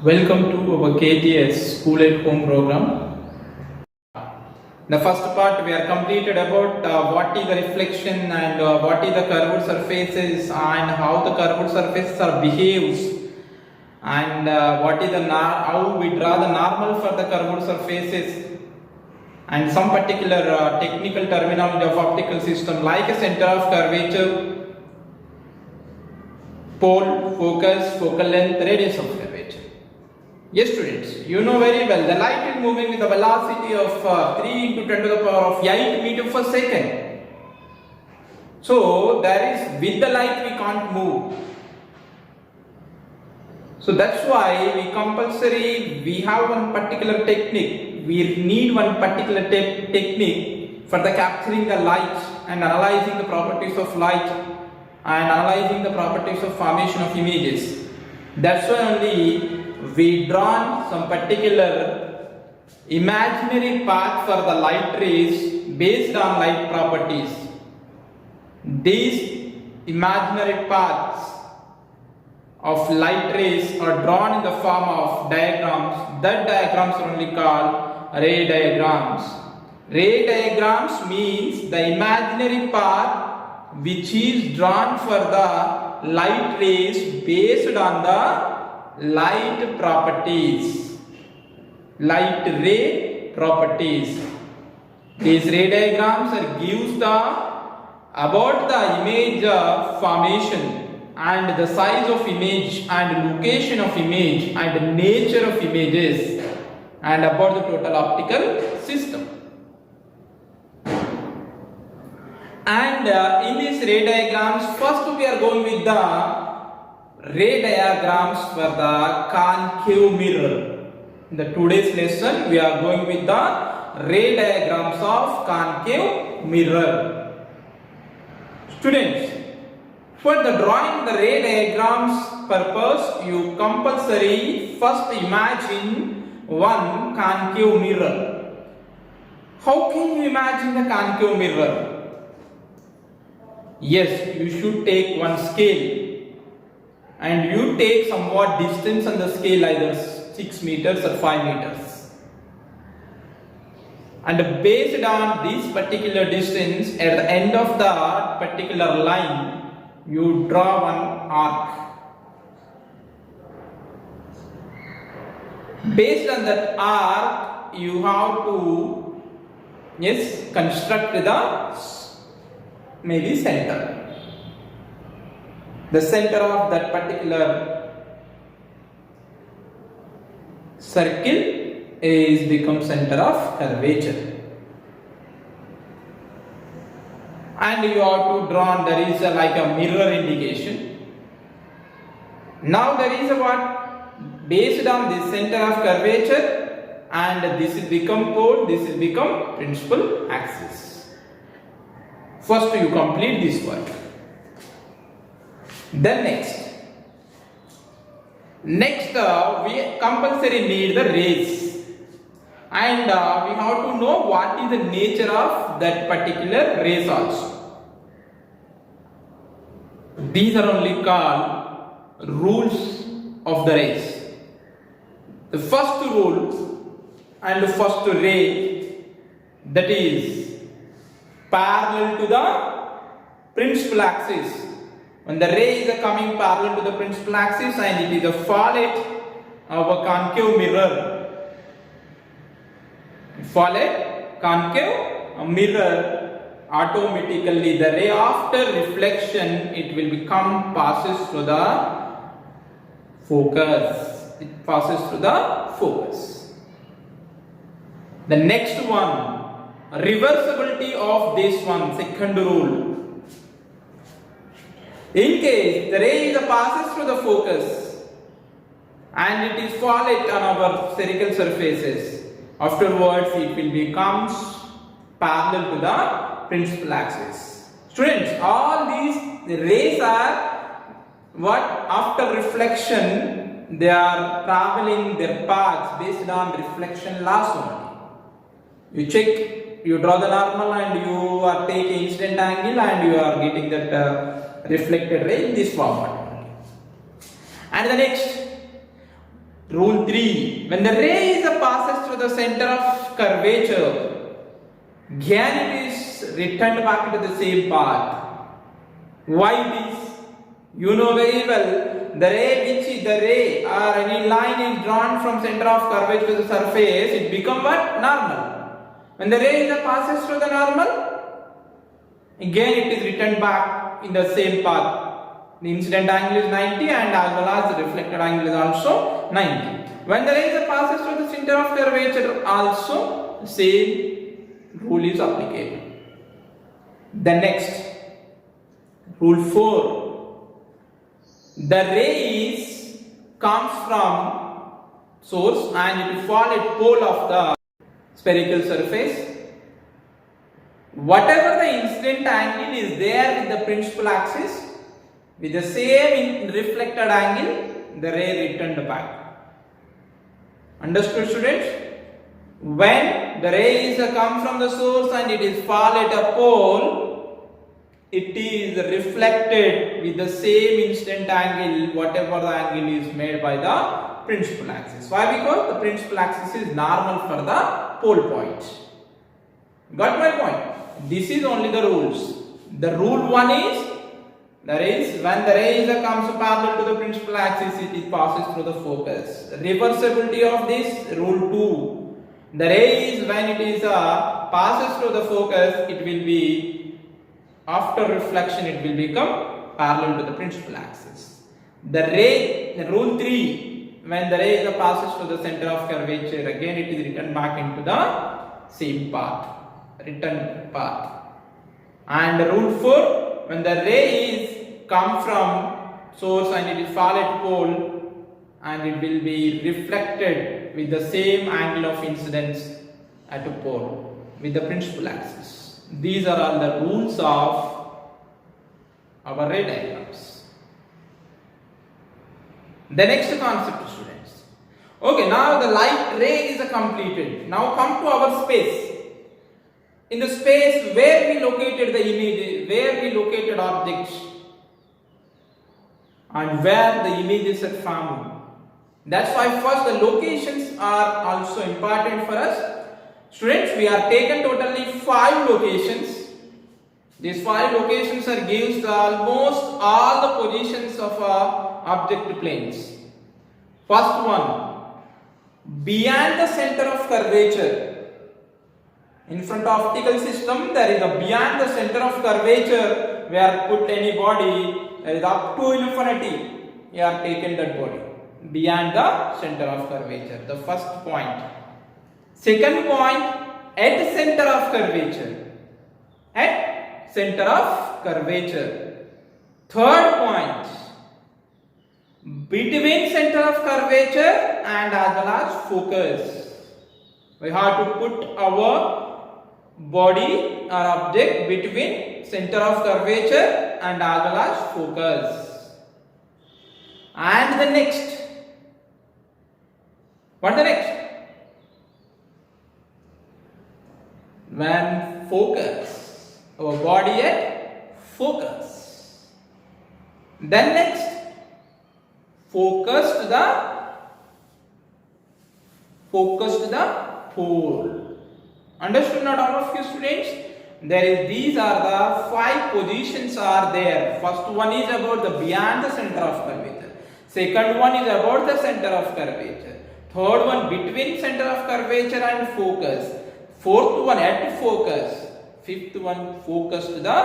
Welcome to our KTS School at Home program. The first part we are completed about what is the reflection and what is the curved surfaces and how the curved surfaces are behaves and what is the how we draw the normal for the curved surfaces and some particular technical terminology of optical system like a center of curvature, pole, focus, focal length, radius of curvature. Yes students, you know very well the light is moving with a velocity of 3 into 10 to the power of 8 meter per second. So there is, with the light we can't move. So that's why we have one particular technique. We need one particular technique for the capturing the light and analyzing the properties of light and analyzing the properties of formation of images. That's why only we drawn some particular imaginary path for the light rays based on light properties. These imaginary paths of light rays are drawn in the form of diagrams. That diagrams are only called ray diagrams. Ray diagrams means the imaginary path which is drawn for the light rays based on the light properties, light ray properties. These ray diagrams gives the about the image formation and the size of image and location of image and nature of images and about the total optical system. And in these ray diagrams, first we are going with the ray diagrams for the concave mirror. In the today's lesson, we are going with the ray diagrams of concave mirror. Students, for the drawing the ray diagrams purpose, you compulsory first imagine one concave mirror. How can you imagine the concave mirror? Yes, you should take one scale and you take somewhat distance on the scale, either 6 meters or 5 meters. And based on this particular distance, at the end of that particular line, you draw one arc. Based on that arc, you have to construct the maybe center. The center of that particular circle is become center of curvature. And you have to draw, there is like a mirror indication. Now there is a what? Based on this center of curvature, and this is become pole, this is become principal axis. First you complete this work. Then next we compulsory need the rays, and we have to know what is the nature of that particular rays also. These are only called rules of the rays. The first rule and the first ray, that is parallel to the principal axis. When the ray is coming parallel to the principal axis and it is a fallout of a concave mirror. Fallout, concave mirror, automatically the ray after reflection it will become passes through the focus. It passes through the focus. The next one, reversibility of this one, second rule. In case the ray passes through the focus and it is fallout on our spherical surfaces, afterwards it will become parallel to the principal axis. Students, all these rays are what? After reflection, they are traveling their paths based on reflection laws only. You check, you draw the normal and you are taking incident angle and you are getting that reflected ray in this format. And the next, Rule 3. When the ray passes through the center of curvature, again it is returned back into the same path. Why this? You know very well, the ray or any line is drawn from center of curvature to the surface, it becomes what? Normal. When the ray passes through the normal, again it is returned back in the same path. The incident angle is 90 and as well as the reflected angle is also 90. When the ray passes through the center of curvature, also same rule is applicable. The next, rule 4. The rays comes from source and it will fall at pole of the spherical surface. Whatever the incident angle is there with the principal axis, with the same reflected angle, the ray returned back. Understood, students? When the rays come from the source and it is fall at a pole, it is reflected with the same incident angle, whatever the angle is made by the principal axis. Why? Because the principal axis is normal for the pole point. Got my point? This is only the rules. The rule 1 is, that is, when the ray comes parallel to the principal axis, it passes through the focus. Reversibility of this, rule 2. The ray when it is passes through the focus, it will be, after reflection, it will become parallel to the principal axis. The rule 3, when the ray passes through the center of curvature, again it is returned back into the same path, return path. And rule 4, when the rays come from source and it will fall at pole and it will be reflected with the same angle of incidence at a pole with the principal axis. These are all the rules of our ray diagrams. The next concept, students. Okay, now the light ray is completed. Now come to our space. In the space where we located the image, where we located objects, and where the images are formed. That's why first the locations are also important for us. Students, we are taken totally 5 locations. These 5 locations are gives almost all the positions of object planes. First one, beyond the center of curvature. In front of optical system, there is a beyond the center of curvature where put any body. There is up to infinity, you have taken that body beyond the center of curvature. The first point. Second point, at center of curvature. At center of curvature. Third point, between center of curvature and as well as focus. We have to put our body or object between center of curvature and as well as focus. And the next, what the next? When focus, our body at focus. Then next, focus to the pole. Understood not all of you, students? These are the 5 positions are there. First one is about the beyond the center of curvature. Second one is about the center of curvature. Third one between center of curvature and focus. Fourth one at focus. Fifth one focus to the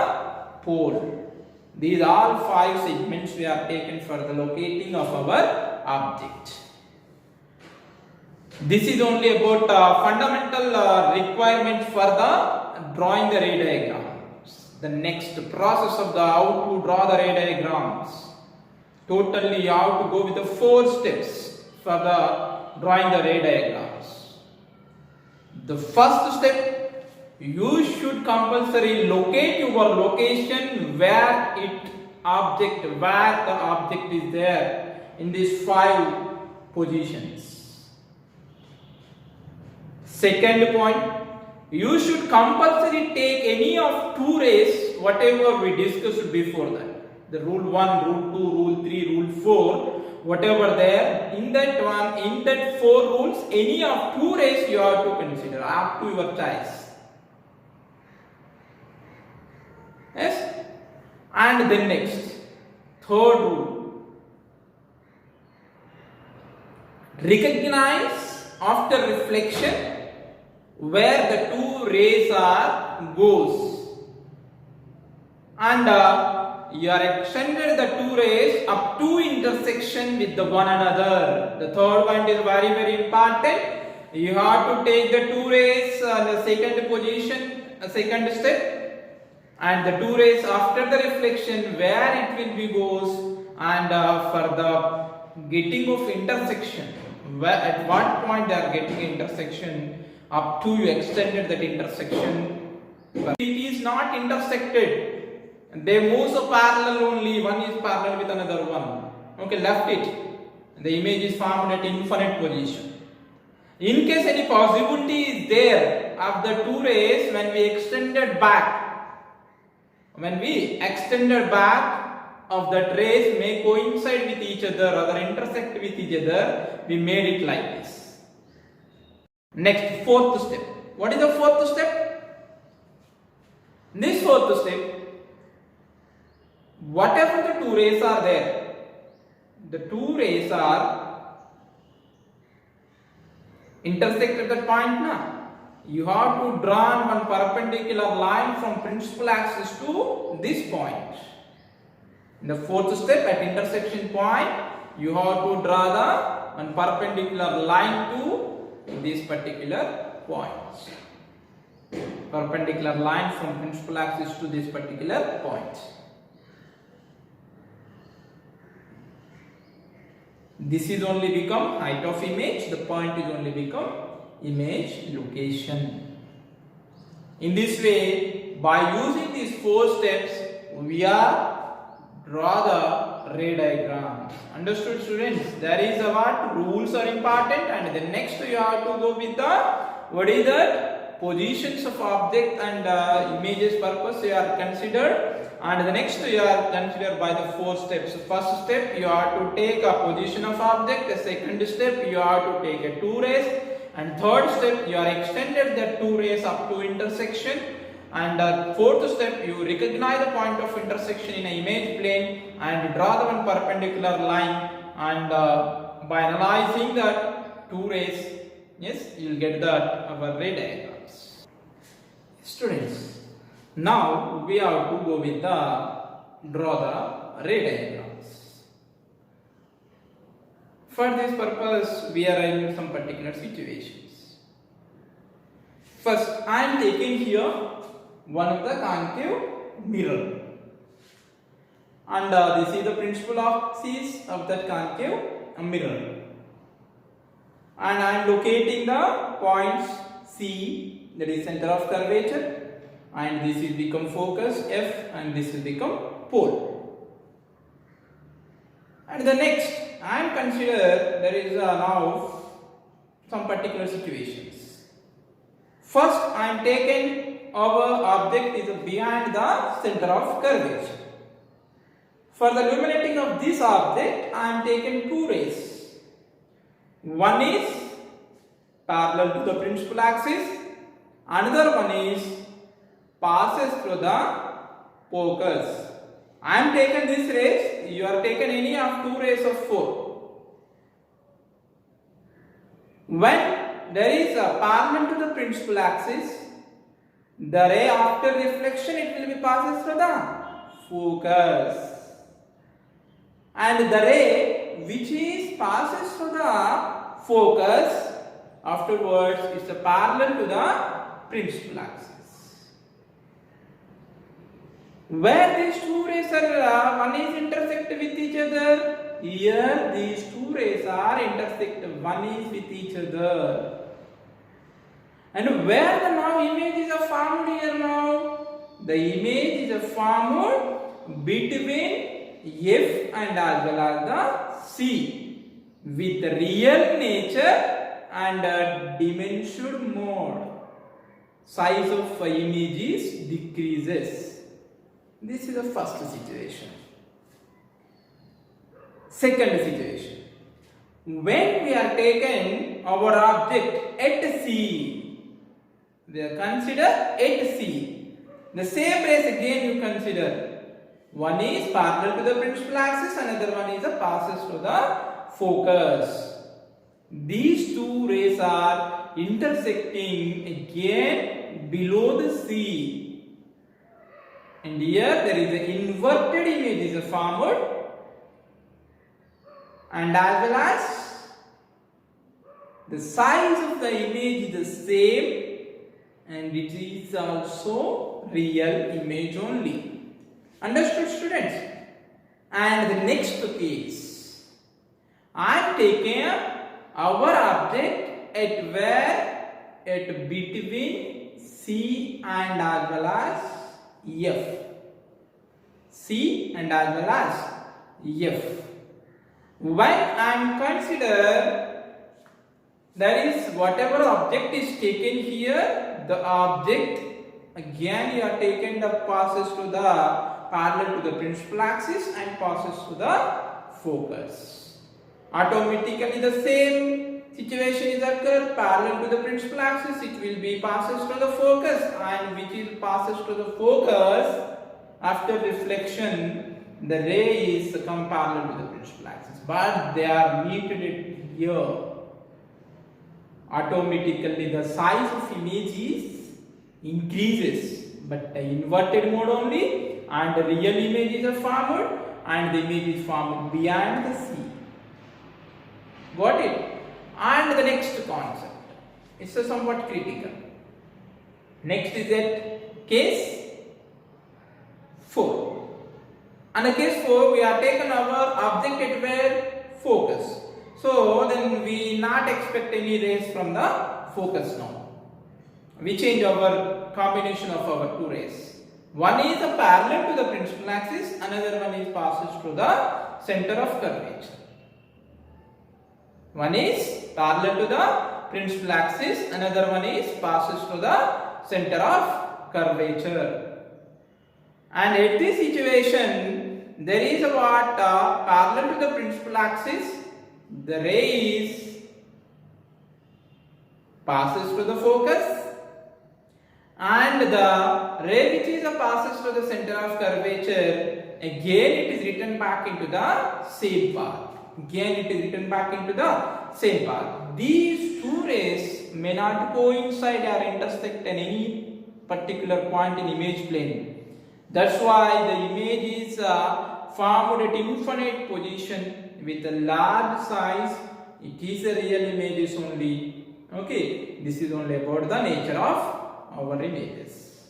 pole. These all 5 segments we are taken for the locating of our object. This is only about fundamental requirements for the drawing the ray diagrams. The next process of the how to draw the ray diagrams. Totally you have to go with the 4 steps for the drawing the ray diagrams. The first step, you should compulsory locate your location where the object is there in these 5 positions. Second point, you should compulsory take any of 2 rays, whatever we discussed before that. The rule 1, rule 2, rule 3, rule 4. whatever there, in that one, in that 4 rules, any of 2 rays you have to consider, up to your choice. Yes? And then next, third rule. Recognize after reflection where the 2 rays are goes. And you are extended the 2 rays up to intersection with the one another. The third point is very, very important. You have to take the 2 rays the second position, second step, and the 2 rays after the reflection where it will be goes, and for the getting of intersection, where at what point they are getting intersection, up to you extended that intersection. It is not intersected. They move so parallel only, one is parallel with another one. Okay, left it. The image is formed at infinite position. In case any possibility is there of the 2 rays when we extended back, of that rays may coincide with each other or intersect with each other, we made it like this. Next, 4th step. What is the 4th step? This 4th step, whatever the 2 rays are there, the 2 rays are intersect at that point now. You have to draw one perpendicular line from principal axis to this point. In the 4th step, at intersection point, you have to draw the one perpendicular line to this particular point. Perpendicular line from principal axis to this particular point. This is only become height of image, the point is only become image location. In this way, by using these 4 steps, we are draw the ray diagrams. Understood, students? There is a what? Rules are important, and then next you have to go with the, what is that? Positions of object and images purpose you are considered. And the next you are considered by the 4 steps. First step, you have to take a position of object. The second step, you have to take a 2 rays. And third step, you are extended the 2 rays up to intersection. And 4th step, you recognize the point of intersection in an image plane and draw the one perpendicular line. And by analyzing that 2 rays, yes, you will get that our ray diagrams. Students, now we have to go with the draw the ray diagrams. For this purpose, we are in some particular situations. First, I am taking here one of the concave mirror, and this is the principal axis of that concave mirror, and I am locating the points C, that is center of curvature, and this will become focus F, and this will become pole. And the next, I am consider there is now some particular situations. First, I am taken our object is behind the center of curvature. For the illuminating of this object, I am taken 2 rays. One is parallel to the principal axis, another one is passes through the focus. I am taken this rays, you are taken any of 2 rays of 4. When there is a parallel to the principal axis, the ray after reflection it will be passes through the focus, and the ray which is passes through the focus afterwards is a parallel to the principal axis. Where these 2 rays are, one is intersect with each other. Here these 2 rays are intersect, one is with each other. And where the now images are formed here now? The image is formed between F and as well as the C with real nature and diminished mode. Size of images decreases. This is the first situation. Second situation. when we are taken our object at C, we are consider at C. The same rays again you consider. One is parallel to the principal axis, another one is a passes to the focus. These two rays are intersecting again below the C. And here there is an inverted image is formed, and as well as the size of the image is the same, and it is also real image only. Understood, students? And the next case, I am taking our object at where? At between C and as well as F. C and as well as F. When I am consider that is whatever object is taken here, the object again you are taken the passes to the parallel to the principal axis and passes to the focus. Automatically the same situation is occur, parallel to the principal axis it will be passes to the focus, and which is passes to the focus after reflection the ray is come parallel to the principal axis, but they are meted here. Automatically the size of image is increases, but the inverted mode only, and the real image is formed, and the image is formed beyond the C. Got it? And the next concept is somewhat critical. Next is that case 4. And the case 4 we are taken our object at where? Focus. So then we not expect any rays from the focus now. We change our combination of our two rays. One is a parallel to the principal axis, another one is passes to the center of curvature. One is parallel to the principal axis, another one is passes to the center of curvature. And at this situation, there is a what parallel to the principal axis, the ray is passes to the focus, and the ray which is a passes to the center of curvature, again it is written back into the same path. Again it is written back into the same path. These two rays may not coincide or intersect at any particular point in image plane. That's why the image is formed at infinite position with a large size. It is a real images only. Okay, this is only about the nature of our images.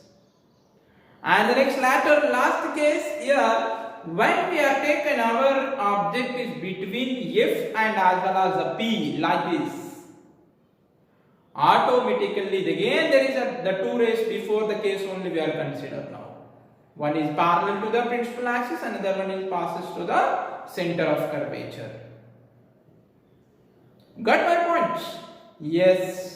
And the next last case here, when we are taken our object is between F and as well as the P like this, automatically again there is the two rays before the case only we are considered now. One is parallel to the principal axis, another one is passes to the center of curvature. Got my point? Yes.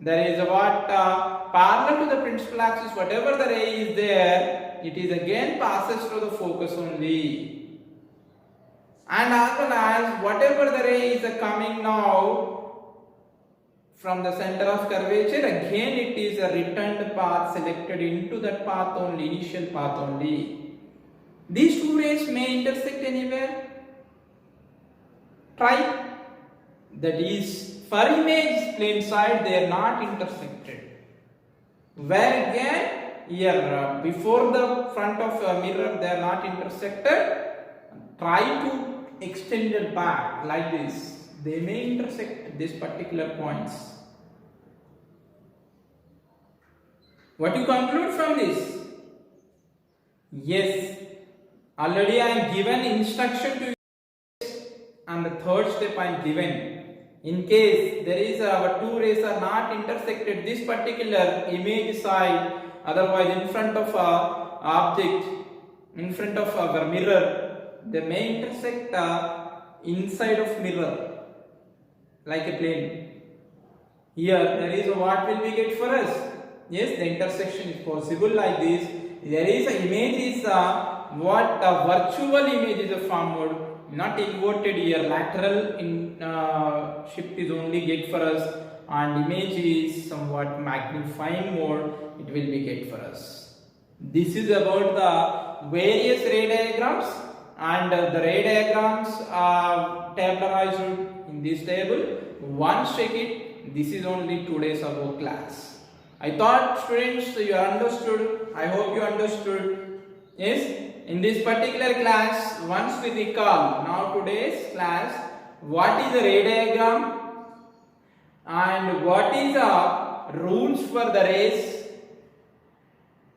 There is a what parallel to the principal axis, whatever the ray is there, it is again passes to the focus only. And as well as whatever the ray is coming now from the center of curvature, again it is a returned path selected into that path only, initial path only. These two rays may intersect anywhere. Try. That is, for image plane side they are not intersected. Where again here before the front of a mirror they are not intersected. Try to extend it back like this. They may intersect at this particular points. What you conclude from this? Yes, already I am given instruction to you, and the third step I am given. In case there is our two rays are not intersected this particular image side, otherwise in front of a object, in front of our mirror, they may intersect inside of mirror like a plane. Here there is a what will we get for us? Yes, the intersection is possible like this. There is a image is what a virtual image is formed, not inverted here. Lateral in shift is only get for us, and image is somewhat magnifying mode, it will be get for us. This is about the various ray diagrams, and the ray diagrams are tabularized in this table. Once check it, this is only 2 days ago class. I thought students you understood. I hope you understood. Yes. In this particular class, once we recall now today's class, what is a ray diagram and what is the rules for the rays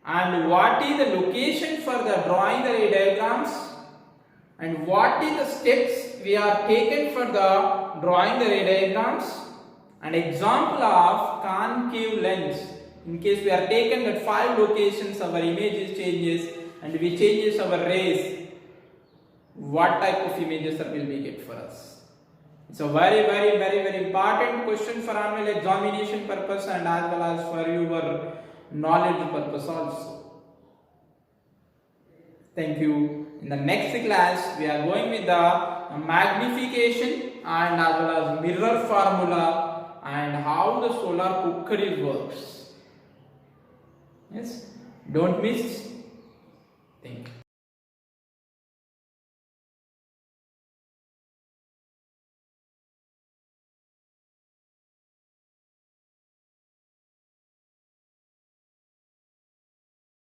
and what is the location for the drawing the ray diagrams and what is the steps we are taken for the drawing the ray diagrams, an example of concave lens. In case we are taken at 5 locations, our images changes and we changes our rays, what type of images that will be get for us. It's a very important question for annual examination purpose and as well as for your knowledge purpose also. Thank you. In the next class, we are going with the magnification and as well as mirror formula and how the solar cookery works. Yes, don't miss. Thank you.